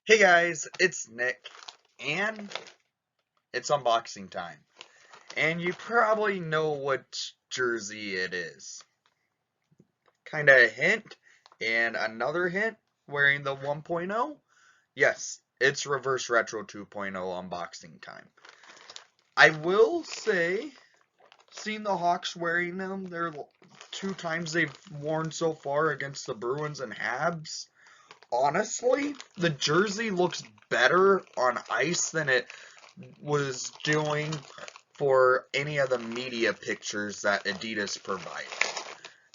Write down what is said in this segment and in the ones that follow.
Hey guys, it's Nick, and it's unboxing time. And you probably know what jersey it is. Kinda a hint, and another hint, wearing the 1.0? Yes, it's Reverse Retro 2.0 unboxing time. I will say, seeing the Hawks wearing them, they're two times they've worn so far against the Bruins and Habs. Honestly, the jersey looks better on ice than it was doing for any of the media pictures that Adidas provided.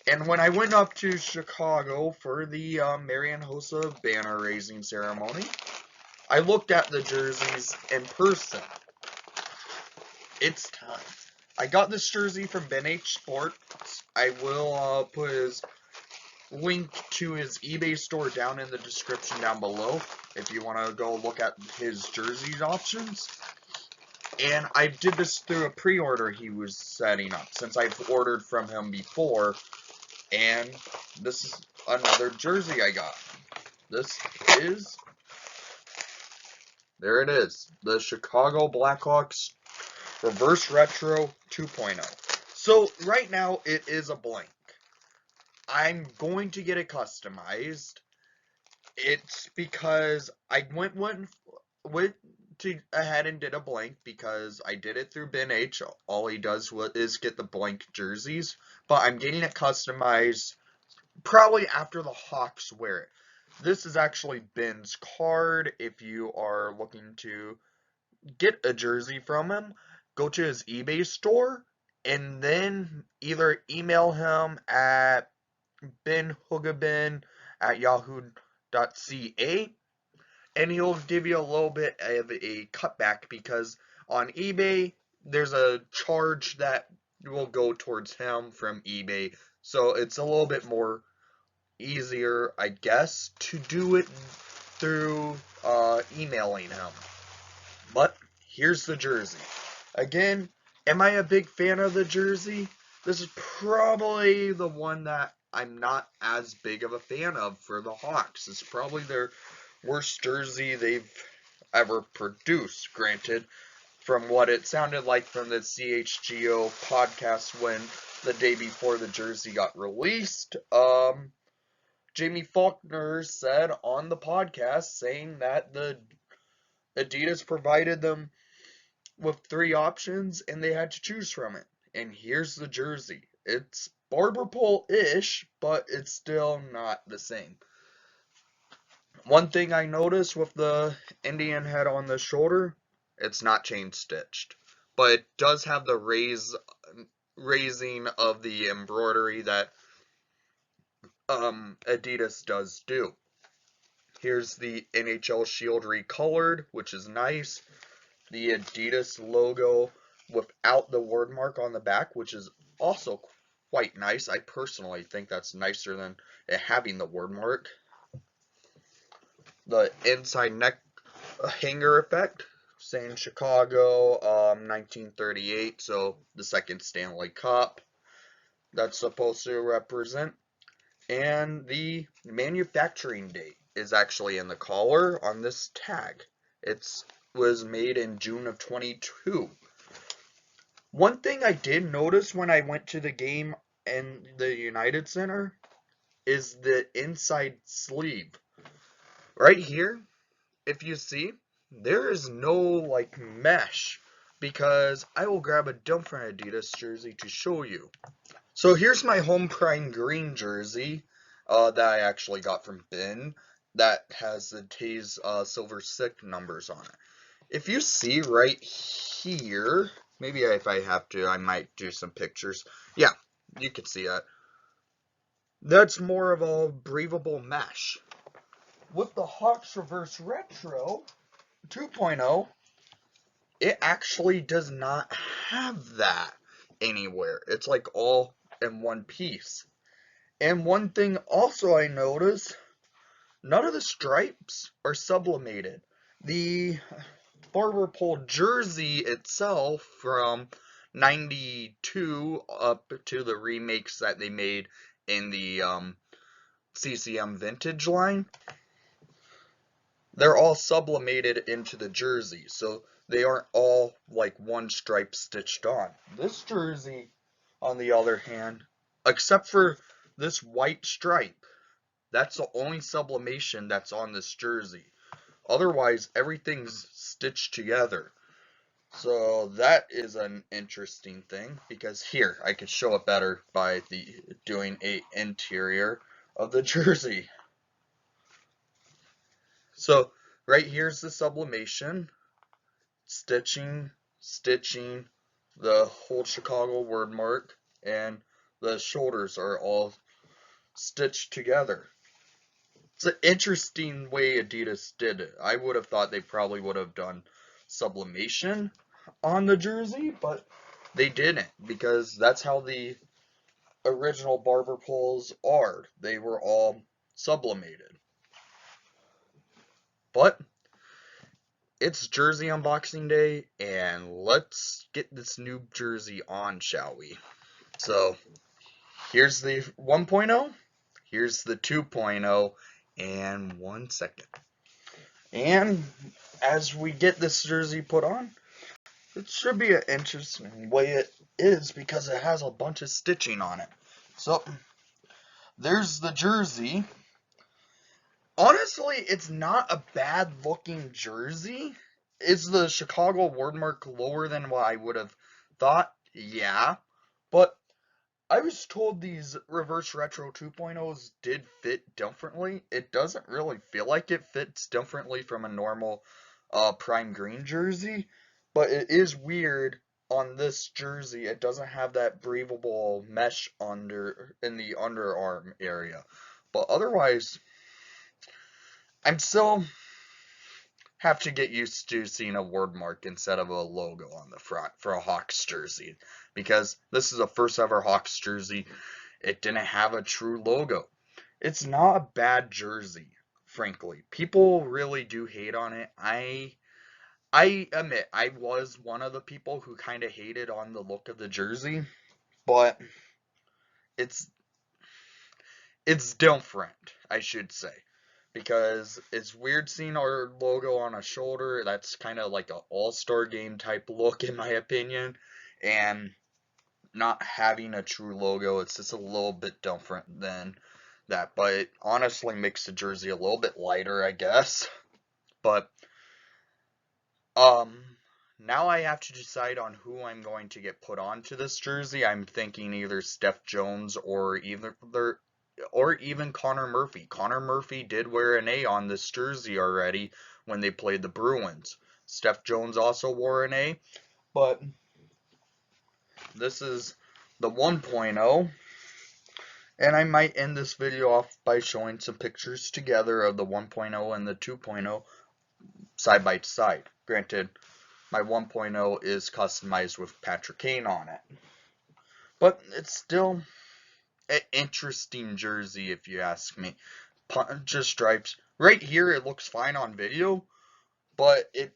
And when I went up to Chicago for the Marian Hossa banner raising ceremony, I looked at the jerseys in person. It's time. I got this jersey from Ben H Sports. I will put his link to his eBay store down in the description down below if you want to go look at his jersey options. And I did this through a pre-order he was setting up, since I've ordered from him before. And this is another jersey I got. This is, there it is, the Chicago Blackhawks Reverse Retro 2.0. So right now it is a blank. I'm going to get it customized. It's because I went ahead and did a blank because I did it through Ben H. All he does is get the blank jerseys, but I'm getting it customized probably after the Hawks wear it. This is actually Ben's card. If you are looking to get a jersey from him, go to his eBay store and then either email him at benhugabin@yahoo.ca, and he'll give you a little bit of a cutback because on eBay there's a charge that will go towards him from eBay, so it's a little bit more easier, I guess, to do it through emailing him. But here's the jersey. Again, am I a big fan of the jersey? This is probably the one that I'm not as big of a fan of for the Hawks. It's probably their worst jersey they've ever produced, granted, from what it sounded like from the CHGO podcast when the day before the jersey got released. Jamie Faulkner said on the podcast saying that the Adidas provided them with 3 options and they had to choose from it. And here's the jersey. It's barber pole-ish, but it's still not the same. One thing I noticed with the Indian head on the shoulder, it's not chain stitched, but it does have the raising of the embroidery that Adidas does do. Here's the NHL shield recolored, which is nice. The Adidas logo without the word mark on the back, which is also quite nice. I personally think that's nicer than it having the word mark. The inside neck hanger effect, saying Chicago, 1938, so the second Stanley Cup that's supposed to represent. And the manufacturing date is actually in the collar on this tag. It was made in June of 22. One thing I did notice when I went to the game in the United Center is the inside sleeve. Right here, if you see, there is no like mesh, because I will grab a different Adidas jersey to show you. So here's my home prime green jersey that I actually got from Ben that has the Taze Silver 6 numbers on it. If you see right here, maybe if I have to, I might do some pictures. Yeah, you can see that. That's more of a breathable mesh. With the Hawks Reverse Retro 2.0, it actually does not have that anywhere. It's like all in one piece. And one thing also I noticed, none of the stripes are sublimated. The barber pole jersey itself from 92 up to the remakes that they made in the CCM vintage line, they're all sublimated into the jersey, so they aren't all like one stripe stitched on. This jersey, on the other hand, except for this white stripe, that's the only sublimation that's on this jersey. Otherwise, everything's stitched together. So that is an interesting thing, because here I could show it better by doing a interior of the jersey. So right here's the sublimation, stitching, the whole Chicago word mark, and the shoulders are all stitched together. It's an interesting way Adidas did it. I would have thought they probably would have done sublimation on the jersey, but they didn't, because that's how the original barber poles are. They were all sublimated. But it's jersey unboxing day, and let's get this new jersey on, shall we? So here's the 1.0, here's the 2.0, and 1 second. And as we get this jersey put on, it should be an interesting way it is, because it has a bunch of stitching on it. So there's the jersey. Honestly, it's not a bad looking jersey. Is the Chicago wordmark lower than what I would have thought? Yeah. But I was told these reverse retro 2.0s did fit differently. It doesn't really feel like it fits differently from a normal prime green jersey, but it is weird on this jersey. It doesn't have that breathable mesh in the underarm area. But otherwise, I'm still have to get used to seeing a word mark instead of a logo on the front for a Hawks jersey, because this is a first ever Hawks jersey. It didn't have a true logo. It's not a bad jersey, frankly. People really do hate on it. I admit I was one of the people who kind of hated on the look of the jersey, but it's different, I should say, because it's weird seeing our logo on a shoulder. That's kind of like an all-star game type look, in my opinion, and not having a true logo, it's just a little bit different than that. But it honestly makes the jersey a little bit lighter, I guess. But now I have to decide on who I'm going to get put onto this jersey. I'm thinking either Steph Jones or even Connor Murphy. Connor Murphy did wear an A on this jersey already when they played the Bruins. Steph Jones also wore an A, but this is the 1.0, and I might end this video off by showing some pictures together of the 1.0 and the 2.0 side by side. Granted, my 1.0 is customized with Patrick Kane on it, but it's still an interesting jersey if you ask me. Just stripes. Right here it looks fine on video, but if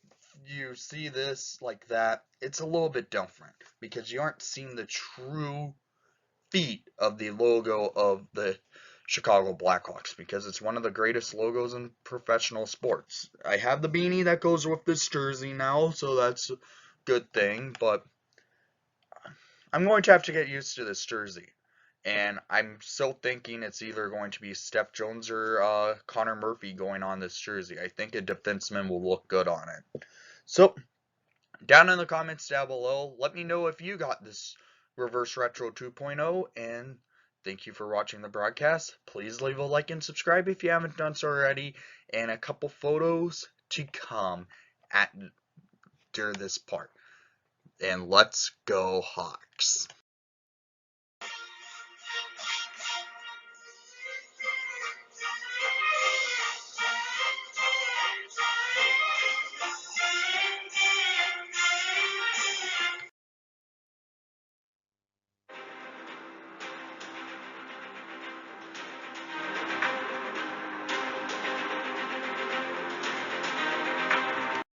you see this like that, it's a little bit different, because you aren't seeing the true feet of the logo of the Chicago Blackhawks, because it's one of the greatest logos in professional sports. I have the beanie that goes with this jersey now, so that's a good thing, but I'm going to have to get used to this jersey. And I'm still thinking it's either going to be Steph Jones or Connor Murphy going on this jersey. I think a defenseman will look good on it. So, down in the comments down below, let me know if you got this Reverse Retro 2.0, and thank you for watching the broadcast. Please leave a like and subscribe if you haven't done so already, and a couple photos to come during this part. And let's go Hawks.